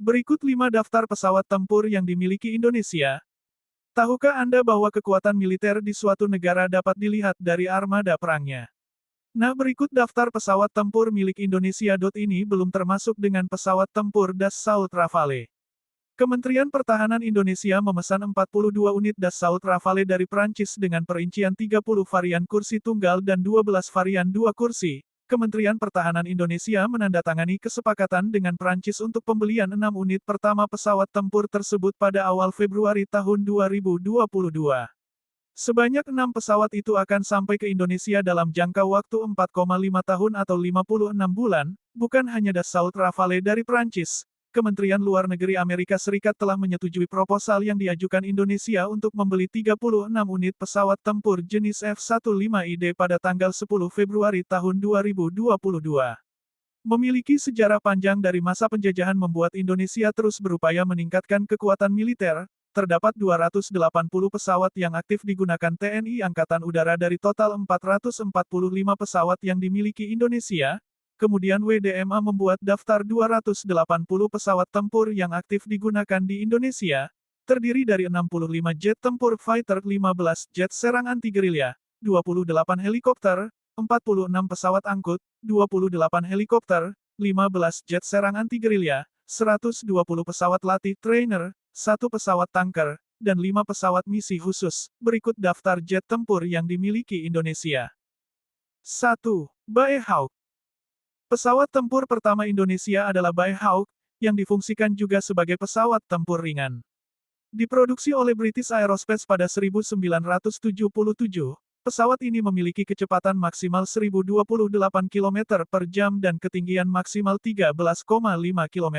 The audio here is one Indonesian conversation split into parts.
Berikut 5 daftar pesawat tempur yang dimiliki Indonesia. Tahukah Anda bahwa kekuatan militer di suatu negara dapat dilihat dari armada perangnya? Nah, berikut daftar pesawat tempur milik Indonesia. Ini belum termasuk dengan pesawat tempur Dassault Rafale. Kementerian Pertahanan Indonesia memesan 42 unit Dassault Rafale dari Prancis dengan perincian 30 varian kursi tunggal dan 12 varian 2 kursi. Kementerian Pertahanan Indonesia menandatangani kesepakatan dengan Prancis untuk pembelian 6 unit pertama pesawat tempur tersebut pada awal Februari tahun 2022. Sebanyak 6 pesawat itu akan sampai ke Indonesia dalam jangka waktu 4,5 tahun atau 56 bulan, bukan hanya Dassault Rafale dari Prancis. Kementerian Luar Negeri Amerika Serikat telah menyetujui proposal yang diajukan Indonesia untuk membeli 36 unit pesawat tempur jenis F-15ID pada tanggal 10 Februari tahun 2022. Memiliki sejarah panjang dari masa penjajahan membuat Indonesia terus berupaya meningkatkan kekuatan militer. Terdapat 280 pesawat yang aktif digunakan TNI Angkatan Udara dari total 445 pesawat yang dimiliki Indonesia. Kemudian WDMA membuat daftar 280 pesawat tempur yang aktif digunakan di Indonesia, terdiri dari 65 jet tempur fighter, 15 jet serang anti-gerilya, 28 helikopter, 46 pesawat angkut, 28 helikopter, 15 jet serang anti-gerilya, 120 pesawat latih trainer, 1 pesawat tanker, dan 5 pesawat misi khusus. Berikut daftar jet tempur yang dimiliki Indonesia. 1. Bae Hawk. Pesawat tempur pertama Indonesia adalah Bae Hawk, yang difungsikan juga sebagai pesawat tempur ringan. Diproduksi oleh British Aerospace pada 1977, pesawat ini memiliki kecepatan maksimal 1028 km per jam dan ketinggian maksimal 13,5 km.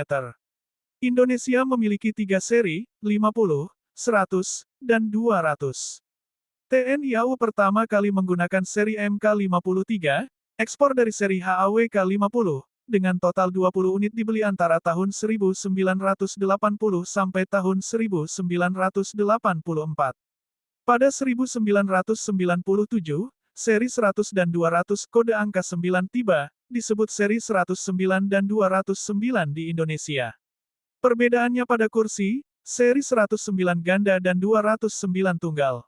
Indonesia memiliki 3 seri, 50, 100, dan 200. TNI AU pertama kali menggunakan seri MK53, ekspor dari seri HAWK50, dengan total 20 unit dibeli antara tahun 1980 sampai tahun 1984. Pada 1997, seri 100 dan 200 kode angka 9 tiba, disebut seri 109 dan 209 di Indonesia. Perbedaannya pada kursi, seri 109 ganda dan 209 tunggal.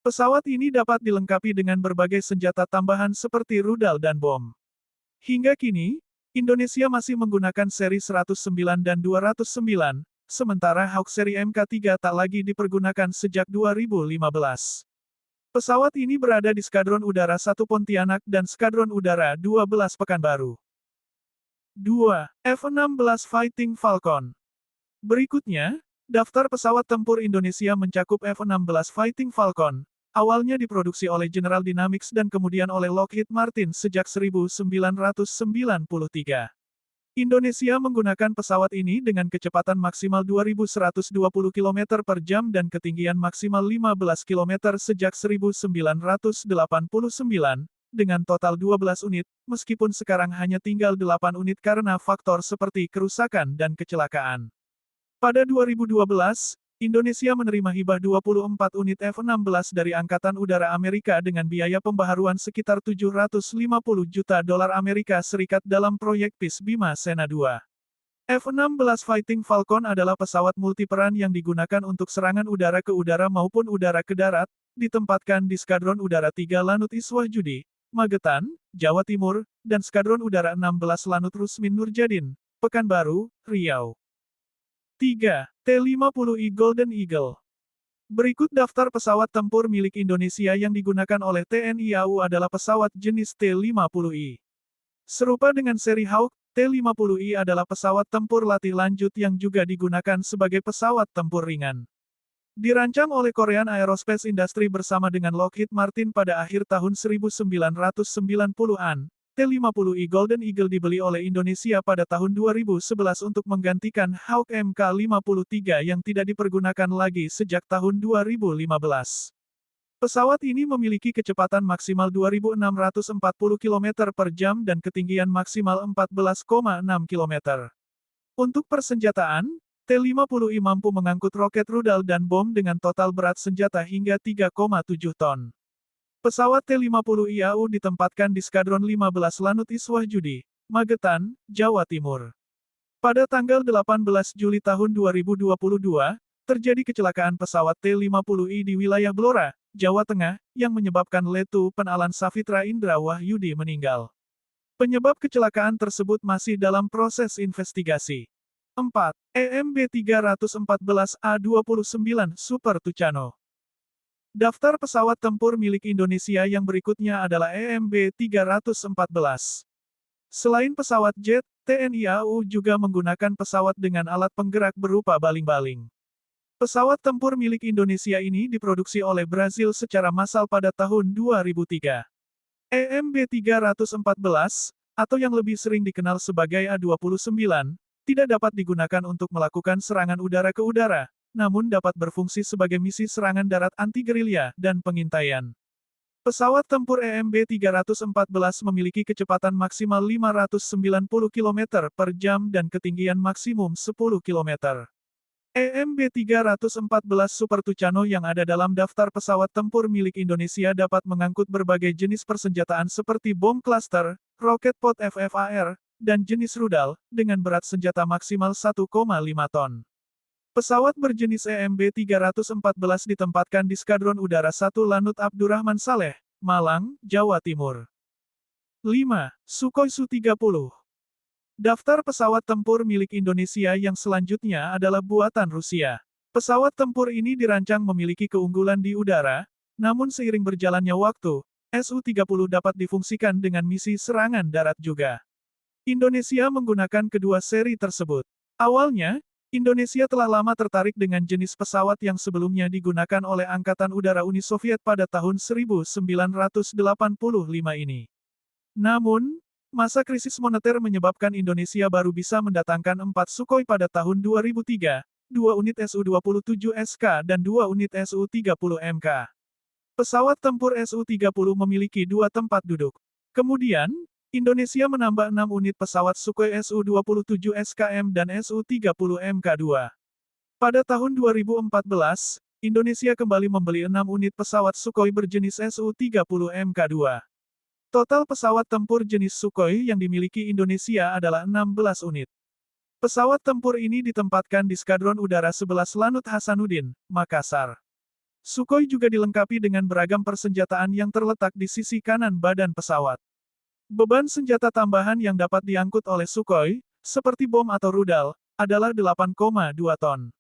Pesawat ini dapat dilengkapi dengan berbagai senjata tambahan seperti rudal dan bom. Hingga kini, Indonesia masih menggunakan seri 109 dan 209, sementara Hawk seri MK3 tak lagi dipergunakan sejak 2015. Pesawat ini berada di Skadron Udara 1 Pontianak dan Skadron Udara 12 Pekanbaru. 2. F-16 Fighting Falcon. Berikutnya, daftar pesawat tempur Indonesia mencakup F-16 Fighting Falcon. Awalnya diproduksi oleh General Dynamics dan kemudian oleh Lockheed Martin sejak 1993. Indonesia menggunakan pesawat ini dengan kecepatan maksimal 2120 km per jam dan ketinggian maksimal 15 km sejak 1989, dengan total 12 unit, meskipun sekarang hanya tinggal 8 unit karena faktor seperti kerusakan dan kecelakaan. Pada 2012, Indonesia menerima hibah 24 unit F-16 dari Angkatan Udara Amerika dengan biaya pembaharuan sekitar $750 juta Amerika Serikat dalam proyek Peace Bima Sena 2. F-16 Fighting Falcon adalah pesawat multiperan yang digunakan untuk serangan udara ke udara maupun udara ke darat, ditempatkan di Skadron Udara 3 Lanut Iswah-Judi, Magetan, Jawa Timur, dan Skadron Udara 16 Lanut Rusmin Nurjadin, Pekanbaru, Riau. 3. T-50I Golden Eagle. Berikut daftar pesawat tempur milik Indonesia yang digunakan oleh TNI AU adalah pesawat jenis T-50I. Serupa dengan seri Hawk, T-50I adalah pesawat tempur latih lanjut yang juga digunakan sebagai pesawat tempur ringan. Dirancang oleh Korean Aerospace Industry bersama dengan Lockheed Martin pada akhir tahun 1990-an, T-50I Golden Eagle dibeli oleh Indonesia pada tahun 2011 untuk menggantikan Hawk MK53 yang tidak dipergunakan lagi sejak tahun 2015. Pesawat ini memiliki kecepatan maksimal 2.640 km per jam dan ketinggian maksimal 14,6 km. Untuk persenjataan, T-50I mampu mengangkut roket rudal dan bom dengan total berat senjata hingga 3,7 ton. Pesawat T-50I AU ditempatkan di Skadron 15 Lanut Iswah-Judi, Magetan, Jawa Timur. Pada tanggal 18 Juli tahun 2022, terjadi kecelakaan pesawat T-50I di wilayah Blora, Jawa Tengah, yang menyebabkan Letnan Alan Safitra Indra Wahyudi meninggal. Penyebab kecelakaan tersebut masih dalam proses investigasi. 4. EMB 314 A29 Super Tucano. Daftar pesawat tempur milik Indonesia yang berikutnya adalah EMB 314. Selain pesawat jet, TNI AU juga menggunakan pesawat dengan alat penggerak berupa baling-baling. Pesawat tempur milik Indonesia ini diproduksi oleh Brazil secara massal pada tahun 2003. EMB 314, atau yang lebih sering dikenal sebagai A29, tidak dapat digunakan untuk melakukan serangan udara ke udara, namun dapat berfungsi sebagai misi serangan darat anti-gerilya dan pengintaian. Pesawat tempur EMB 314 memiliki kecepatan maksimal 590 km per jam dan ketinggian maksimum 10 km. EMB 314 Super Tucano yang ada dalam daftar pesawat tempur milik Indonesia dapat mengangkut berbagai jenis persenjataan seperti bom cluster, roket pod FFAR, dan jenis rudal, dengan berat senjata maksimal 1,5 ton. Pesawat berjenis EMB 314 ditempatkan di Skadron Udara 1 Lanut Abdurrahman Saleh, Malang, Jawa Timur. 5. Sukhoi Su-30. Daftar pesawat tempur milik Indonesia yang selanjutnya adalah buatan Rusia. Pesawat tempur ini dirancang memiliki keunggulan di udara, namun seiring berjalannya waktu, Su-30 dapat difungsikan dengan misi serangan darat juga. Indonesia menggunakan kedua seri tersebut. Awalnya, Indonesia telah lama tertarik dengan jenis pesawat yang sebelumnya digunakan oleh Angkatan Udara Uni Soviet pada tahun 1985 ini. Namun, masa krisis moneter menyebabkan Indonesia baru bisa mendatangkan 4 Sukhoi pada tahun 2003, 2 unit Su-27SK dan 2 unit Su-30MK. Pesawat tempur Su-30 memiliki 2 tempat duduk. Kemudian, Indonesia menambah 6 unit pesawat Sukhoi Su-27 SKM dan Su-30MK2. Pada tahun 2014, Indonesia kembali membeli 6 unit pesawat Sukhoi berjenis Su-30MK2. Total pesawat tempur jenis Sukhoi yang dimiliki Indonesia adalah 16 unit. Pesawat tempur ini ditempatkan di Skadron Udara 11 Lanut Hasanuddin, Makassar. Sukhoi juga dilengkapi dengan beragam persenjataan yang terletak di sisi kanan badan pesawat. Beban senjata tambahan yang dapat diangkut oleh Sukhoi, seperti bom atau rudal, adalah 8,2 ton.